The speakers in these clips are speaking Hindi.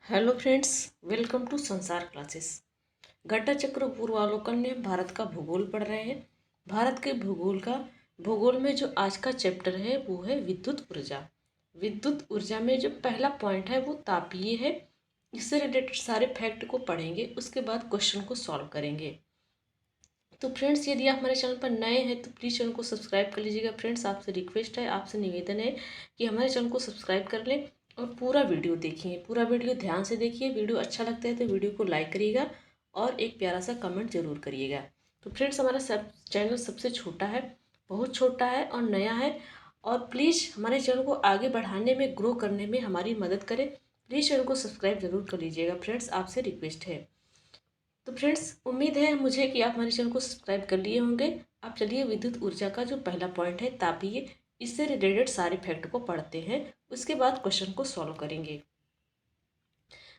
हेलो फ्रेंड्स, वेलकम टू संसार क्लासेस। घटा चक्र पूर्वावलोकन में हम भारत का भूगोल पढ़ रहे हैं। भारत के भूगोल में जो आज का चैप्टर है वो है विद्युत ऊर्जा। विद्युत ऊर्जा में जो पहला पॉइंट है वो तापीय है। इससे रिलेटेड सारे फैक्ट को पढ़ेंगे, उसके बाद क्वेश्चन को सॉल्व करेंगे। तो फ्रेंड्स, यदि आप हमारे चैनल पर नए हैं तो प्लीज़ चैनल को सब्सक्राइब कर लीजिएगा। फ्रेंड्स, आपसे रिक्वेस्ट है, आपसे निवेदन है कि हमारे चैनल को सब्सक्राइब कर लें और पूरा वीडियो देखिए। पूरा वीडियो ध्यान से देखिए। वीडियो अच्छा लगता है तो वीडियो को लाइक करिएगा और एक प्यारा सा कमेंट जरूर करिएगा। तो फ्रेंड्स, हमारा चैनल सबसे छोटा है, बहुत छोटा है और नया है, और प्लीज़ हमारे चैनल को आगे बढ़ाने में, ग्रो करने में हमारी मदद करें। प्लीज़ चैनल को सब्सक्राइब जरूर कर लीजिएगा। फ्रेंड्स, आपसे रिक्वेस्ट है। तो फ्रेंड्स, उम्मीद है मुझे कि आप हमारे चैनल को सब्सक्राइब कर लिए होंगे। अब चलिए विद्युत ऊर्जा का जो पहला पॉइंट है तापीय, इससे रिलेटेड सारे फैक्ट को पढ़ते हैं, उसके बाद क्वेश्चन को सॉल्व करेंगे।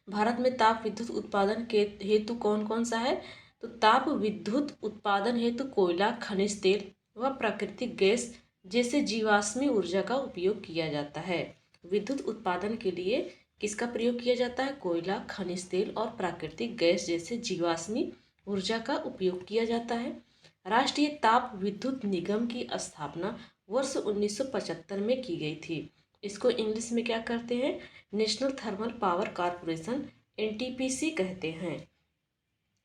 भारत में ताप विद्युत उत्पादन के हेतु कौन कौन सा है? तो ताप विद्युत उत्पादन हेतु कोयला, खनिज तेल व प्राकृतिक गैस जैसे जीवाश्मी ऊर्जा का उपयोग किया जाता है। विद्युत उत्पादन के लिए किसका प्रयोग किया जाता है? कोयला, खनिज तेल और प्राकृतिक गैस जैसे जीवाश्मी ऊर्जा का उपयोग किया जाता है। राष्ट्रीय ताप विद्युत निगम की स्थापना वर्ष 1975 में की गई थी। इसको इंग्लिश में क्या कहते हैं? National thermal power corporation, NTPC कहते हैं।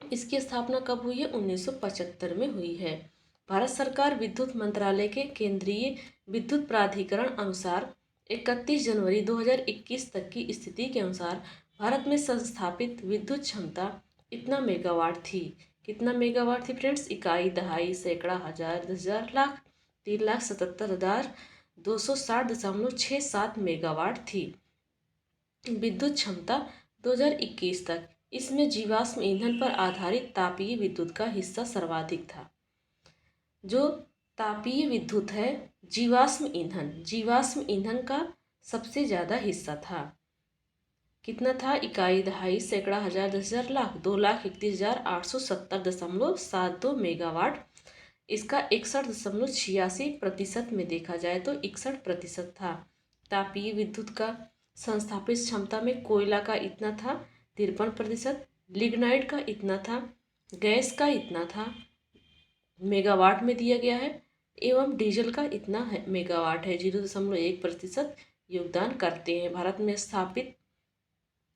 इसकी स्थापना कब हुई है? 1975 में हुई है। भारत सरकार विद्युत मंत्रालय के केंद्रीय विद्युत प्राधिकरण अनुसार 31 जनवरी 2021 तक की स्थिति के अनुसार भारत में संस्थापित विद्युत क्षमता इतना मेगावाट थी। कितना मेगावाट थी फ्रेंड्स? इकाई, दहाई, सैकड़ा, हजार, 10,000, लाख, 3,77,260.67 मेगावाट थी विद्युत क्षमता 2021 तक। इसमें जीवाश्म ईंधन पर आधारित तापीय विद्युत का हिस्सा सर्वाधिक था। जो तापीय विद्युत है, जीवाश्म ईंधन का सबसे ज़्यादा हिस्सा था। कितना था? इकाई, दहाई, सैकड़ा, हजार, 10,000, लाख, 2,31,870.72 मेगावाट। इसका 61.86% में देखा जाए तो 61% था। तापीय विद्युत का संस्थापित क्षमता में कोयला का इतना था 53%, लिग्नाइट का इतना था, गैस का इतना था, मेगावाट में दिया गया है, एवं डीजल का इतना है मेगावाट है, 0.1% योगदान करते हैं। भारत में स्थापित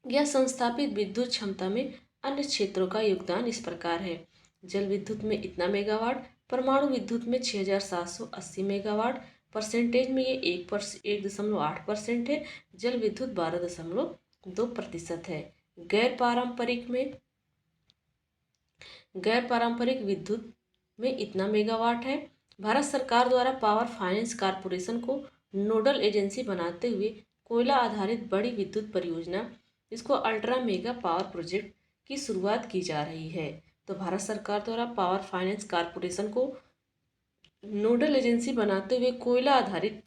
या संस्थापित विद्युत क्षमता में अन्य क्षेत्रों का योगदान इस प्रकार है। जल विद्युत में इतना मेगावाट, परमाणु विद्युत में 6,780 मेगावाट, परसेंटेज में ये 1.8% है। जल विद्युत 12.2% है। गैर पारंपरिक विद्युत में इतना मेगावाट है। भारत सरकार द्वारा पावर फाइनेंस कॉरपोरेशन को नोडल एजेंसी बनाते हुए कोयला आधारित बड़ी विद्युत परियोजना, इसको अल्ट्रा मेगा पावर प्रोजेक्ट की शुरुआत की जा रही है। तो भारत सरकार द्वारा पावर फाइनेंस कॉरपोरेशन को नोडल एजेंसी बनाते हुए कोयला आधारित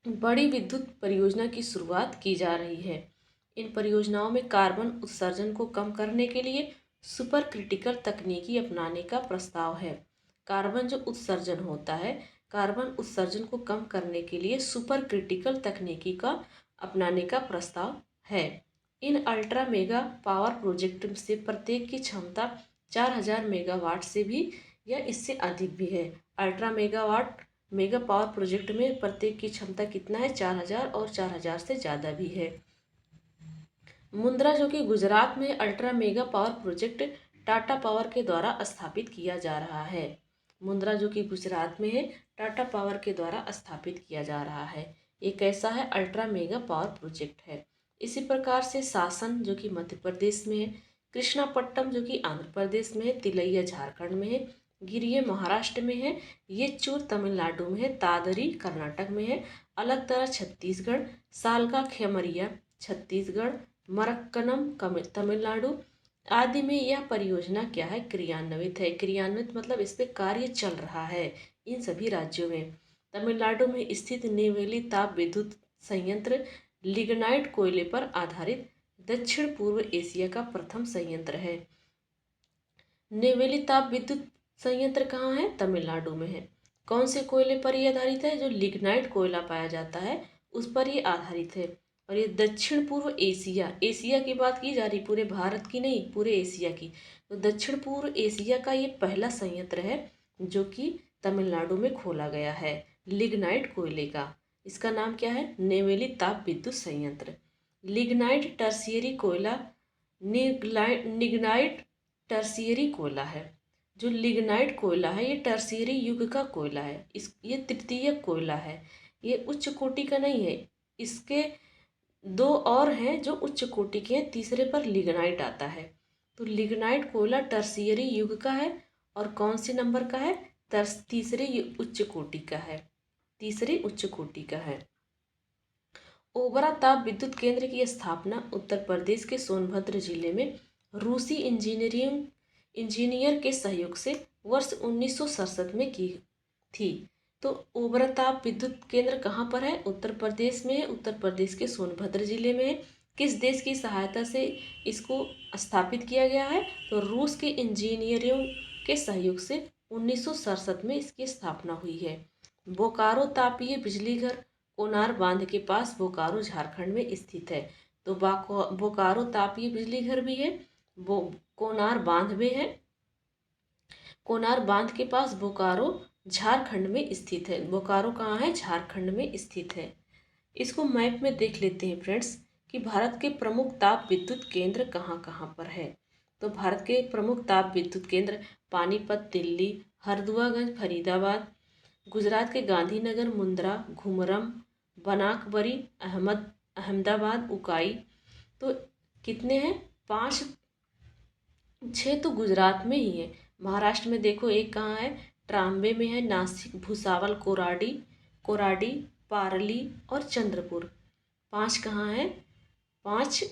बड़ी विद्युत परियोजना की शुरुआत की जा रही है। इन परियोजनाओं में कार्बन उत्सर्जन को कम करने के लिए सुपर क्रिटिकल तकनीकी अपनाने का प्रस्ताव है। कार्बन जो उत्सर्जन होता है, कार्बन उत्सर्जन को कम करने के लिए सुपर क्रिटिकल तकनीकी का अपनाने का प्रस्ताव है। इन अल्ट्रा मेगा पावर प्रोजेक्ट से प्रत्येक की क्षमता 4,000 मेगावाट से भी या इससे अधिक भी है। अल्ट्रा मेगा पावर प्रोजेक्ट में प्रत्येक की क्षमता कितना है? 4,000 और 4,000 से ज़्यादा भी है। मुंद्रा जो कि गुजरात में ultra mega power project Tata power के द्वारा स्थापित किया जा रहा है। मुंद्रा जो कि गुजरात में है, टाटा पावर के द्वारा स्थापित किया जा रहा है। ये कैसा है? अल्ट्रा मेगा पावर प्रोजेक्ट है। इसी प्रकार से शासन जो कि मध्य प्रदेश में है, कृष्णापट्टनम जो कि आंध्र प्रदेश में है, तिलैया झारखंड में है, गिरिये महाराष्ट्र में है, येचूर तमिलनाडु में है, तादरी कर्नाटक में है, अलकतरा छत्तीसगढ़, सालका खेमरिया छत्तीसगढ़, मरक्कनम तमिलनाडु आदि में यह परियोजना क्या है? क्रियान्वित है। क्रियान्वित मतलब इस पे कार्य चल रहा है इन सभी राज्यों में। तमिलनाडु में स्थित नेवेली ताप विद्युत संयंत्र लिग्नाइट कोयले पर आधारित दक्षिण पूर्व एशिया का प्रथम संयंत्र है। नेवेली ताप विद्युत संयंत्र कहाँ है? तमिलनाडु में है। कौन से कोयले पर यह आधारित है? जो लिग्नाइट कोयला पाया जाता है उस पर ये आधारित है। और ये दक्षिण पूर्व एशिया, एशिया की बात की जा रही, पूरे भारत की नहीं, पूरे एशिया की। तो दक्षिण पूर्व एशिया का ये पहला संयंत्र है जो कि तमिलनाडु में खोला गया है, लिग्नाइट कोयले का। इसका नाम क्या है? नेवेली ताप विद्युत संयंत्र। लिग्नाइट टर्शियरी कोयला, निग्नाइट टर्शियरी कोयला है। जो लिग्नाइट कोयला है ये टर्शियरी युग का कोयला है। ये तृतीय कोयला है, ये उच्च कोटि का नहीं है। इसके दो और हैं जो उच्च कोटि के हैं, तीसरे पर लिग्नाइट आता है। तो लिग्नाइट कोयला टर्शियरी युग का है और कौन से नंबर का है? तीसरे उच्च कोटि का है, तीसरे उच्च कोटि का है। ओबरा ताप विद्युत केंद्र की स्थापना उत्तर प्रदेश के सोनभद्र जिले में रूसी इंजीनियर के सहयोग से वर्ष 1967 में की थी। तो ओबरा ताप विद्युत केंद्र कहाँ पर है? उत्तर प्रदेश में है, उत्तर प्रदेश के सोनभद्र जिले में है। किस देश की सहायता से इसको स्थापित किया गया है? तो रूस के इंजीनियरों के सहयोग से 1967 में इसकी स्थापना हुई है। बोकारो तापीय बिजली घर कोनार बांध के पास बोकारो झारखंड में स्थित है। तो बोकारो तापीय बिजली घर भी है, कोनार बांध में है। कोनार बांध के पास बोकारो झारखंड में स्थित है। बोकारो कहाँ है? झारखंड में स्थित है। इसको मैप में देख लेते हैं फ्रेंड्स कि भारत के प्रमुख ताप विद्युत केंद्र कहाँ कहाँ पर है। तो भारत के प्रमुख ताप विद्युत केंद्र पानीपत दिल्ली, हरदुआगंज फरीदाबाद, गुजरात के गांधीनगर मुंद्रा घुमरम बनाकबरी अहमदाबाद उकाई। तो कितने हैं? 5 6 तो गुजरात में ही है। महाराष्ट्र में देखो एक कहाँ है? ट्राम्बे में है, नासिक भुसावल कोराडी पारली और चंद्रपुर। 5 कहाँ है? 5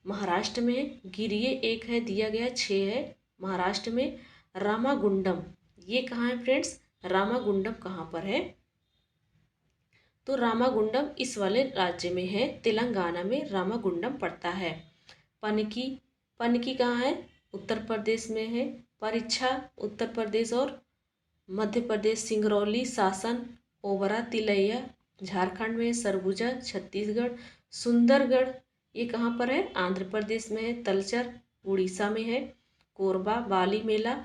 महाराष्ट्र में है। गिरिये एक है दिया गया, 6 है महाराष्ट्र में। रामागुंडम ये कहाँ है फ्रेंड्स? रामागुंडम कहाँ पर है? तो रामागुंडम इस वाले राज्य में है, तेलंगाना में रामागुंडम पड़ता है। पनकी कहाँ है? उत्तर प्रदेश में है। परीक्षा उत्तर प्रदेश और मध्य प्रदेश। सिंगरौली शासन ओबरा तिलैया झारखंड में। सरगुजा छत्तीसगढ़। सुंदरगढ़ ये कहाँ पर है? आंध्र प्रदेश में है। तलचर उड़ीसा में है। कोरबा बाली मेला।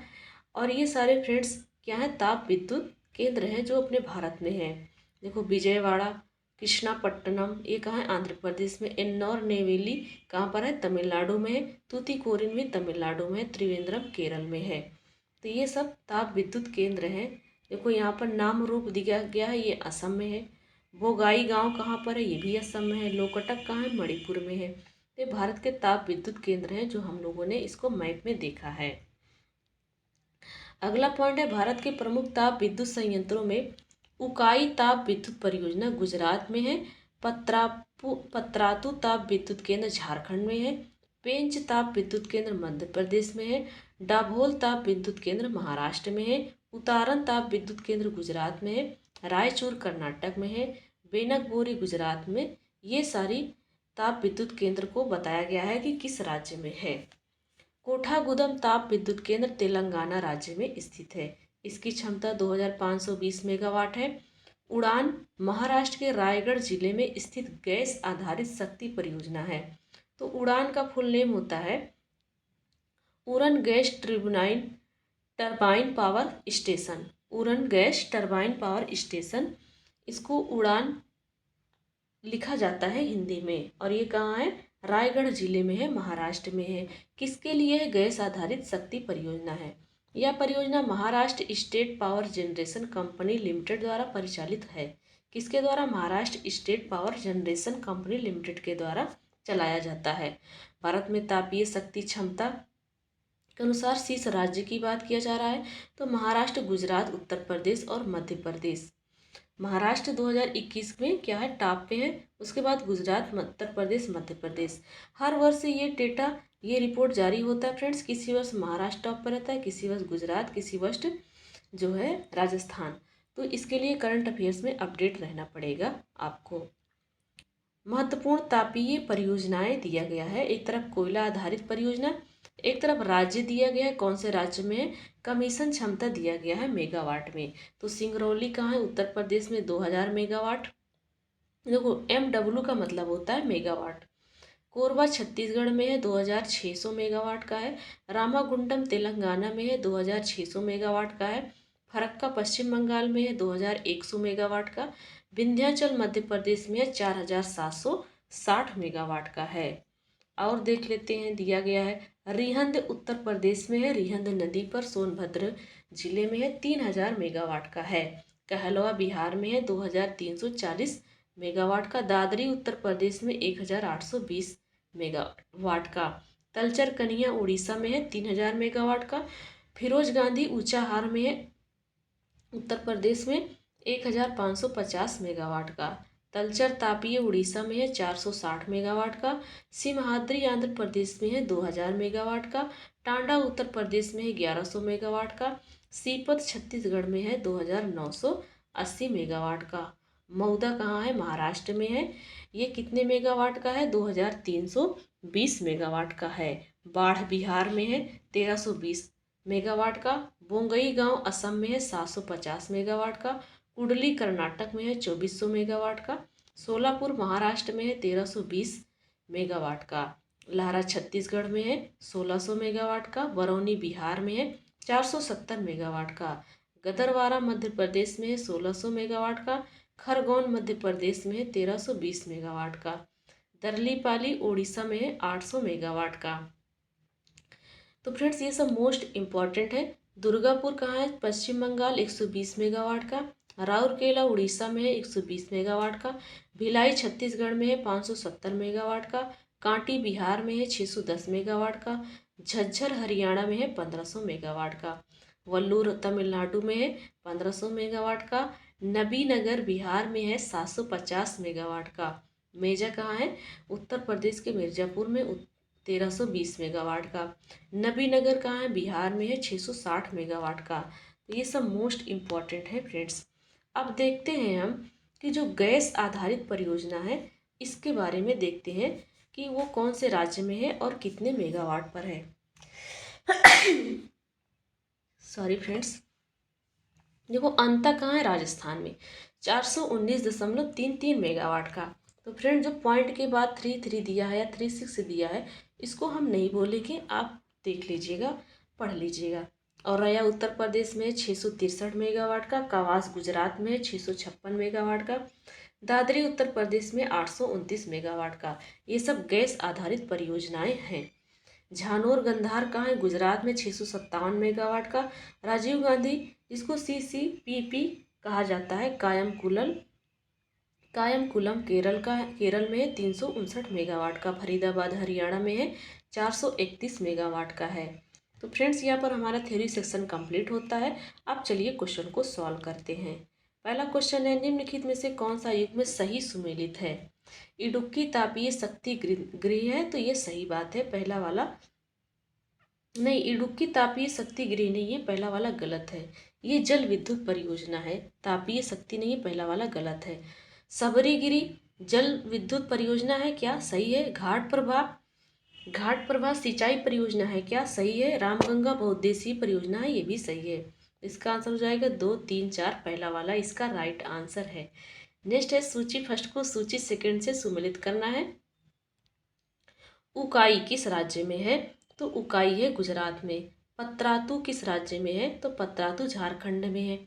और ये सारे फ्रेंड्स क्या है? ताप विद्युत केंद्र हैं जो अपने भारत में है। देखो विजयवाड़ा कृष्णापट्टनम ये कहाँ है? आंध्र प्रदेश में। एन्नौर नेवेली कहाँ पर है? तमिलनाडु में है। तूतीकोरिन भी तमिलनाडु में है। त्रिवेंद्रम केरल में है। तो ये सब ताप विद्युत केंद्र हैं। देखो यहाँ पर नाम रूप दिया गया है, ये असम में है। बोगाई गांव कहाँ पर है? ये भी असम में है। लोकटक कहाँ है? मणिपुर में है। ये भारत के ताप विद्युत केंद्र हैं जो हम लोगों ने इसको मैप में देखा है। अगला पॉइंट है भारत के प्रमुख ताप विद्युत संयंत्रों में उकाई ताप विद्युत परियोजना गुजरात में है। पतरातू ताप विद्युत केंद्र झारखंड में है। पेंच ताप विद्युत केंद्र मध्य प्रदेश में है। डाभोल ताप विद्युत केंद्र महाराष्ट्र में है। उतारन ताप विद्युत केंद्र गुजरात में है। रायचूर कर्नाटक में है। बेनकबोरी गुजरात में। ये सारी ताप विद्युत केंद्र को बताया गया है कि किस राज्य में है। कोठागुदम ताप विद्युत केंद्र तेलंगाना राज्य में स्थित है। इसकी क्षमता 2520 मेगावाट है। उड़ान महाराष्ट्र के रायगढ़ जिले में स्थित गैस आधारित शक्ति परियोजना है। तो उड़ान का फुल नेम होता है उरन gas turbine power station. उरन gas turbine power station, इसको उड़ान लिखा जाता है हिंदी में। और ये कहाँ है? रायगढ़ जिले में है, महाराष्ट्र में है। किसके लिए है? गैस आधारित शक्ति परियोजना है। यह परियोजना Maharashtra state power generation company limited द्वारा परिचालित है। किसके द्वारा? Maharashtra state power generation company limited के द्वारा चलाया जाता है। भारत में तापीय शक्ति क्षमता के अनुसार शीर्ष राज्य की बात किया जा रहा है तो महाराष्ट्र, गुजरात, उत्तर प्रदेश और मध्य प्रदेश। महाराष्ट्र 2021 में क्या है? टॉप पे है। उसके बाद गुजरात, उत्तर प्रदेश, मध्य प्रदेश। हर वर्ष ये डेटा, ये रिपोर्ट जारी होता है फ्रेंड्स। किसी वर्ष महाराष्ट्र टॉप पर रहता है, किसी वर्ष गुजरात, किसी वर्ष जो है राजस्थान। तो इसके लिए करंट अफेयर्स में अपडेट रहना पड़ेगा आपको। महत्वपूर्ण तापीय परियोजनाएं दिया गया है। एक तरफ कोयला आधारित परियोजना, एक तरफ राज्य दिया गया है, कौन से राज्य में है। कमीशन क्षमता दिया गया है मेगावाट में। तो सिंगरौली कहाँ है? उत्तर प्रदेश में 2000 मेगावाट। देखो MW का मतलब होता है मेगावाट। कोरबा छत्तीसगढ़ में है, 2600 मेगावाट का है। रामागुंडम तेलंगाना में है, 2600 मेगावाट का है। फरक्का पश्चिम बंगाल में है, 2100 मेगावाट का। विंध्याचल मध्य प्रदेश में है, 4760 मेगावाट का है। और देख लेते हैं, दिया गया है रिहंद उत्तर प्रदेश में है, रिहंद नदी पर सोनभद्र जिले में है, 3000 मेगावाट का है। कहलवा बिहार में है, 2340 मेगावाट का। दादरी उत्तर प्रदेश में 1820 मेगावाट का। तलचर कन्या उड़ीसा में है, 3000 मेगावाट का। फिरोज गांधी ऊंचाहार में है, उत्तर प्रदेश में 1550 मेगावाट का। तलचर तापीय उड़ीसा में है, 460 मेगावाट का। सिमहाद्री आंध्र प्रदेश में है, 2000 मेगावाट का। टांडा उत्तर प्रदेश में है, 1100 मेगावाट का। सीपत छत्तीसगढ़ में है, 2980 मेगावाट का। मऊदा कहाँ है? महाराष्ट्र में है। ये कितने मेगावाट का है? 2320 मेगावाट का है। बाढ़ बिहार में है, 1320 मेगावाट का। बोंगई गांव असम में है, 750 मेगावाट का। कुडली कर्नाटक में है, 2400 मेगावाट का। सोलापुर महाराष्ट्र में है, 1320 मेगावाट का। लारा छत्तीसगढ़ में है, 1600 मेगावाट का। बरौनी बिहार में है, 470 मेगावाट का। गदरवारा मध्य प्रदेश में है, 1600 मेगावाट का। खरगोन मध्य प्रदेश में है, 1320 मेगावाट का। दरलीपाली उड़ीसा में है, 800 मेगावाट का। तो फ्रेंड्स ये सब मोस्ट इम्पॉर्टेंट है। दुर्गापुर कहाँ है? पश्चिम बंगाल, 120 मेगावाट का। राउरकेला उड़ीसा में है, 120 मेगावाट का। भिलाई छत्तीसगढ़ में है, 570 मेगावाट का। कांटी बिहार में है, 610 मेगावाट का। झज्जर हरियाणा में है, 1500 मेगावाट का। वल्लूर तमिलनाडु में है, 1500 मेगावाट का। नबीनगर बिहार में है, 750 मेगावाट का। मेजा कहाँ है? उत्तर प्रदेश के मिर्जापुर में, 1320 मेगावाट का। नबीनगर कहाँ है? बिहार में है, 660 मेगावाट का। तो ये सब मोस्ट इम्पॉर्टेंट है फ्रेंड्स। अब देखते हैं हम कि जो गैस आधारित परियोजना है इसके बारे में देखते हैं कि वो कौन से राज्य में है और कितने मेगावाट पर है। Sorry friends. देखो अंता कहाँ है? राजस्थान में, 419.33 मेगावाट का। तो फ्रेंड जो पॉइंट के बाद 33 दिया है या 36 दिया है इसको हम नहीं बोलेंगे, आप देख लीजिएगा, पढ़ लीजिएगा। औरैया उत्तर प्रदेश में 663 मेगावाट का। कवास गुजरात में 656 मेगावाट का। दादरी उत्तर प्रदेश में 829 मेगावाट का। ये सब गैस आधारित परियोजनाएं हैं। झानोर गंधार कहाँ है? गुजरात में, 657 मेगावाट का। राजीव गांधी जिसको CCPP कहा जाता है, कायमकुलम केरल में है, 359 मेगावाट का। फरीदाबाद हरियाणा में है, 431 मेगावाट का है। तो फ्रेंड्स यहाँ पर हमारा थ्योरी सेक्शन कंप्लीट होता है। अब चलिए क्वेश्चन को सॉल्व करते हैं। पहला क्वेश्चन है, निम्नलिखित में से कौन सा युग में सही सुमेलित है? इडुक्की तापीय शक्ति गृह है, तो ये सही बात है, पहला वाला नहीं। इडुक्की तापीय शक्ति गृह नहीं है, पहला वाला गलत है। ये जल विद्युत परियोजना है, तापीय शक्ति नहीं है, पहला वाला गलत है। सबरीगिरी जल विद्युत परियोजना है, क्या? सही है। घाट प्रभा सिंचाई परियोजना है, क्या? सही है। रामगंगा बहुउद्देशीय परियोजना है, ये भी सही है। इसका आंसर हो जाएगा 2, 3, 4, पहला वाला इसका राइट आंसर है। नेक्स्ट है, सूची फर्स्ट को सूची सेकंड से सुमेलित करना है। उकाई किस राज्य में है? तो उकाई है गुजरात में। पतरातू किस राज्य में है? तो पतरातू झारखंड में है।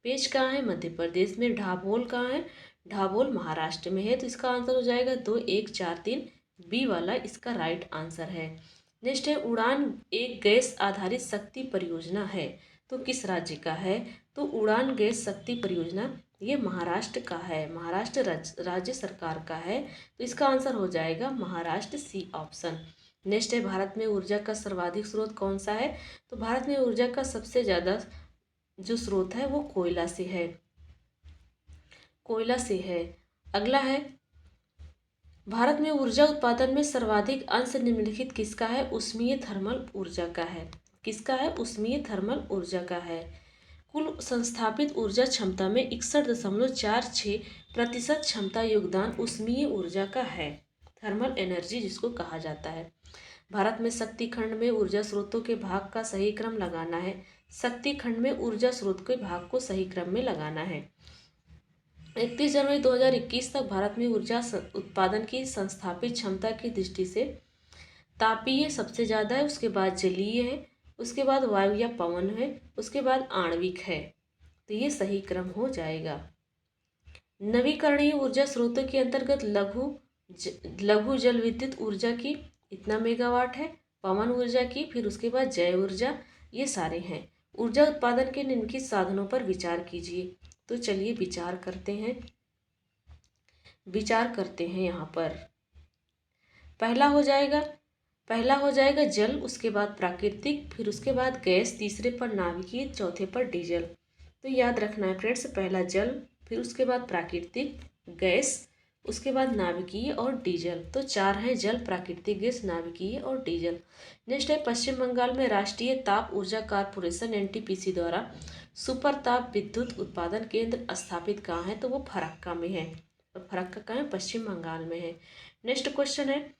पेच कहाँ है? मध्य प्रदेश में। ढाबोल कहाँ है? ढाबोल महाराष्ट्र में है। तो इसका आंसर हो जाएगा 2, 1, 4, 3, बी वाला इसका राइट आंसर है। नेक्स्ट है, उड़ान एक गैस आधारित शक्ति परियोजना है, तो किस राज्य का है? तो उड़ान गैस शक्ति परियोजना ये महाराष्ट्र का है, महाराष्ट्र राज्य सरकार का है। तो इसका आंसर हो जाएगा महाराष्ट्र, सी ऑप्शन। नेक्स्ट है, भारत में ऊर्जा का सर्वाधिक स्रोत कौन सा है? तो भारत में ऊर्जा का सबसे ज़्यादा जो स्रोत है वो कोयला से है, कोयला से है। अगला है, भारत में ऊर्जा उत्पादन में सर्वाधिक अंश निम्नलिखित किसका है? उष्मीय थर्मल ऊर्जा का है। किसका है? उष्मीय थर्मल ऊर्जा का है। कुल संस्थापित ऊर्जा क्षमता में 61.46% क्षमता योगदान उष्मीय ऊर्जा का है, थर्मल एनर्जी जिसको कहा जाता है। भारत में शक्ति खंड में ऊर्जा स्रोतों के भाग का सही क्रम लगाना है। शक्ति खंड में ऊर्जा स्रोत के भाग को सही क्रम में लगाना है। 31 जनवरी 2021 तक भारत में ऊर्जा उत्पादन की संस्थापित क्षमता की दृष्टि से तापीय सबसे ज़्यादा है, उसके बाद जलीय है, उसके बाद वायु या पवन है, उसके बाद आणविक है। तो ये सही क्रम हो जाएगा। नवीकरणीय ऊर्जा स्रोतों के अंतर्गत लघु जल विद्युत ऊर्जा की इतना मेगावाट है, पवन ऊर्जा की, फिर उसके बाद जय ऊर्जा, ये सारे हैं। ऊर्जा उत्पादन के निम्नलिखित साधनों पर विचार कीजिए। तो चलिए विचार करते हैं यहाँ पर। पहला हो जाएगा जल, उसके बाद प्राकृतिक, फिर उसके बाद गैस, तीसरे पर नाभिकीय, चौथे पर डीजल। तो याद रखना है फ्रेंड्स, पहला जल, फिर उसके बाद प्राकृतिक, गैस, उसके बाद नाभिकीय और डीजल। तो 4 हैं, जल, प्राकृतिक गैस, नाभिकीय और डीजल। नेक्स्ट है, पश्चिम बंगाल में राष्ट्रीय ताप ऊर्जा कारपोरेशन एनटीपीसी द्वारा सुपर ताप विद्युत उत्पादन केंद्र स्थापित कहाँ है? तो वो फरक्का में है। और फरक्का कहाँ है? पश्चिम बंगाल में है। नेक्स्ट क्वेश्चन है,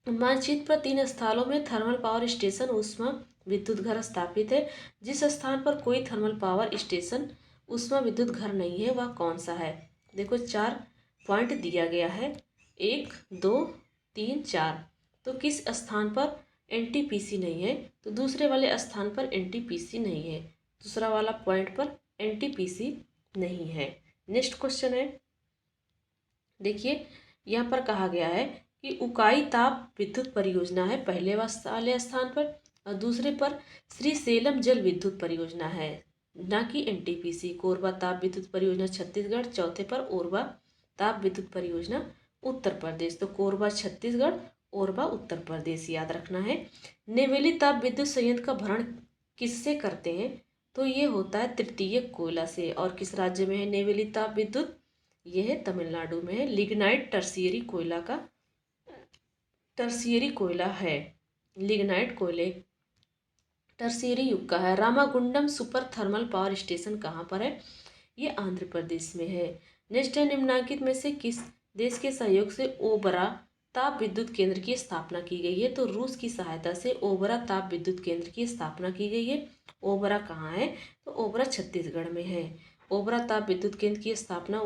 मानचित्र पर 3 स्थलों में थर्मल पावर स्टेशन ऊष्मा विद्युत घर स्थापित है। जिस स्थान पर कोई थर्मल पावर स्टेशन ऊष्मा विद्युत घर नहीं है वह कौन सा है? देखो 4 पॉइंट दिया गया है, 1 2 3 4। तो किस स्थान पर एनटीपीसी नहीं है? तो दूसरे वाले स्थान पर एनटीपीसी नहीं है, दूसरा वाला पॉइंट पर एनटीपीसी नहीं है। नेक्स्ट क्वेश्चन है, देखिए यहाँ पर कहा गया है कि उकाई ताप विद्युत परियोजना है पहले वाले स्थान पर, और दूसरे पर श्री सेलम जल विद्युत परियोजना है, ना कि एनटीपीसी। कोरबा ताप विद्युत परियोजना छत्तीसगढ़, चौथे पर ओरबा ताप विद्युत परियोजना उत्तर प्रदेश। तो कोरबा छत्तीसगढ़, ओरबा उत्तर प्रदेश, याद रखना है। नेवेली ताप विद्युत संयंत्र का भरण किससे करते हैं? तो ये होता है तृतीय कोयला से। और किस राज्य में है नेवेली ताप विद्युत? यह है तमिलनाडु में है। लिग्नाइट टर्शियरी कोयला है, लिग्नाइट कोयले टर्शियरी युग का है। Ramagundam super thermal power station कहाँ पर है? ये आंध्र प्रदेश में है। नेक्स्ट है, निम्नलिखित में से किस देश के सहयोग से ओबरा ताप विद्युत केंद्र की स्थापना की गई है? तो रूस की सहायता से ओबरा ताप विद्युत केंद्र की स्थापना की गई है। ओबरा कहाँ है? तो ओबरा छत्तीसगढ़ में है। ओबरा ताप विद्युत केंद्र की स्थापना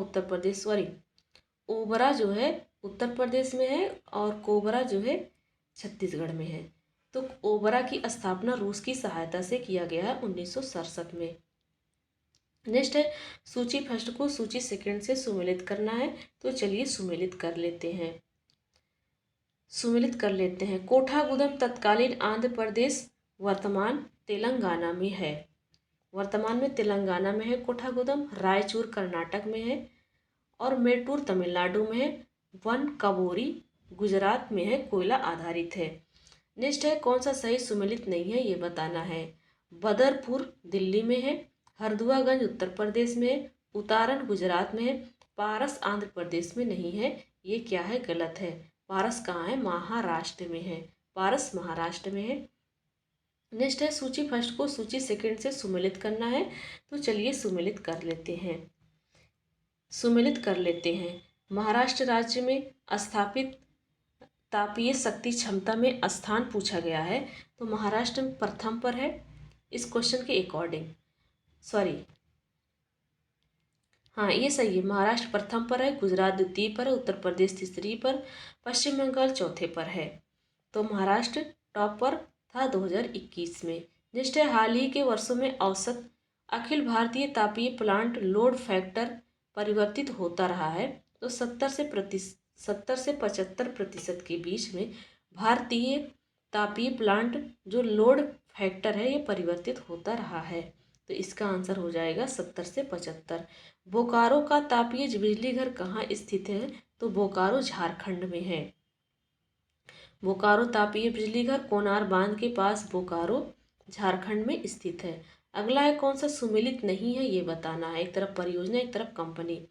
ओबरा जो है उत्तर प्रदेश में है और कोबरा जो है छत्तीसगढ़ में है। तो ओबरा की स्थापना रूस की सहायता से किया गया है 1967 में। नेक्स्ट है, सूची फर्स्ट को सूची सेकंड से सुमेलित करना है। तो चलिए सुमेलित कर लेते हैं। कोठागुदम तत्कालीन आंध्र प्रदेश, वर्तमान तेलंगाना में है। कोठागुदम रायचूर कर्नाटक में है और मेटूर तमिलनाडु में है। वन कबोरी गुजरात में है, कोयला आधारित है। नेक्स्ट है, कौन सा सही सुमेलित नहीं है ये बताना है। बदरपुर दिल्ली में है, हरदुआगंज उत्तर प्रदेश में है, उतारन गुजरात में है, पारस आंध्र प्रदेश में नहीं है। ये क्या है? गलत है। पारस कहाँ है? महाराष्ट्र में है। पारस महाराष्ट्र में है। नेक्स्ट है, सूची फर्स्ट को सूची सेकंड से सुमेलित करना है। तो चलिए सुमेलित कर लेते हैं। महाराष्ट्र राज्य में स्थापित तापीय शक्ति क्षमता में स्थान पूछा गया है, तो महाराष्ट्र प्रथम पर है इस क्वेश्चन के अकॉर्डिंग। हाँ ये सही है, महाराष्ट्र प्रथम पर है, गुजरात द्वितीय पर है, उत्तर प्रदेश तीसरी पर, पश्चिम बंगाल चौथे पर है। तो महाराष्ट्र टॉप पर था 2021 में। नेक्स्ट है, हाल ही के वर्षों में औसत अखिल भारतीय तापीय प्लांट लोड फैक्टर परिवर्तित होता रहा है। तो 70 से 75% के बीच में भारतीय तापीय प्लांट जो लोड फैक्टर है ये परिवर्तित होता रहा है। तो इसका आंसर हो जाएगा 70 से 75। बोकारो का तापीय बिजली घर कहाँ स्थित है? तो बोकारो झारखंड में है। बोकारो तापीय बिजली घर कोनार बांध के पास बोकारो झारखंड में स्थित है। अगला है, कौन सा सुमेलित नहीं है ये बताना है। एक तरफ परियोजना, एक तरफ कंपनी।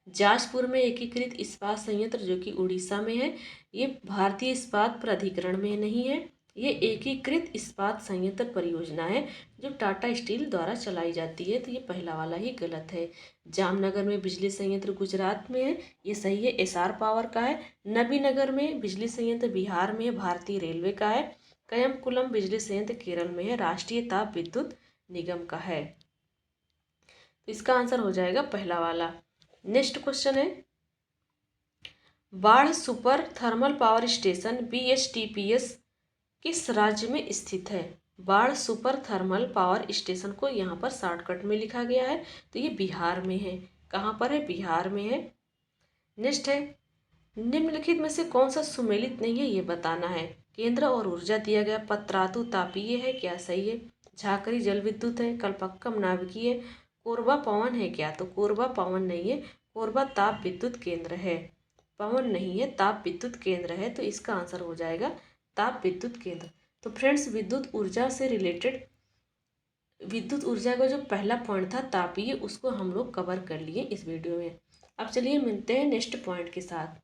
जाजपुर में एकीकृत इस्पात संयंत्र जो कि उड़ीसा में है, ये भारतीय इस्पात प्राधिकरण में नहीं है। ये एकीकृत इस्पात संयंत्र परियोजना है जो टाटा स्टील द्वारा चलाई जाती है। तो ये पहला वाला ही गलत है। जामनगर में बिजली संयंत्र गुजरात में है, ये सही है, एसआर पावर का है। नबीनगर में बिजली संयंत्र बिहार में है, भारतीय रेलवे का है। कयमकुलम बिजली संयंत्र केरल में है, राष्ट्रीय ताप विद्युत निगम का है। तो इसका आंसर हो जाएगा पहला वाला। नेक्स्ट क्वेश्चन है, बाढ़ super thermal power station BHTPS किस राज्य में स्थित है? बाढ़ सुपर थर्मल पावर स्टेशन को यहाँ पर शॉर्टकट में लिखा गया है, तो ये बिहार में है। कहाँ पर है? बिहार में है। नेक्स्ट है, निम्नलिखित में से कौन सा सुमेलित नहीं है ये बताना है। केंद्र और ऊर्जा दिया गया, पतरातु तापीय है, क्या सही है? झाकरी जल विद्युत है, कल्पक्कम नाभिकीय, कोरबा पवन है क्या? तो कोरबा पवन नहीं है, कोरबा ताप विद्युत केंद्र है। पवन नहीं है, ताप विद्युत केंद्र है, तो इसका आंसर हो जाएगा ताप विद्युत केंद्र। तो फ्रेंड्स, विद्युत ऊर्जा से रिलेटेड विद्युत ऊर्जा का जो पहला पॉइंट था तापीय, उसको हम लोग कवर कर लिए इस वीडियो में। अब चलिए मिलते हैं नेक्स्ट पॉइंट के साथ।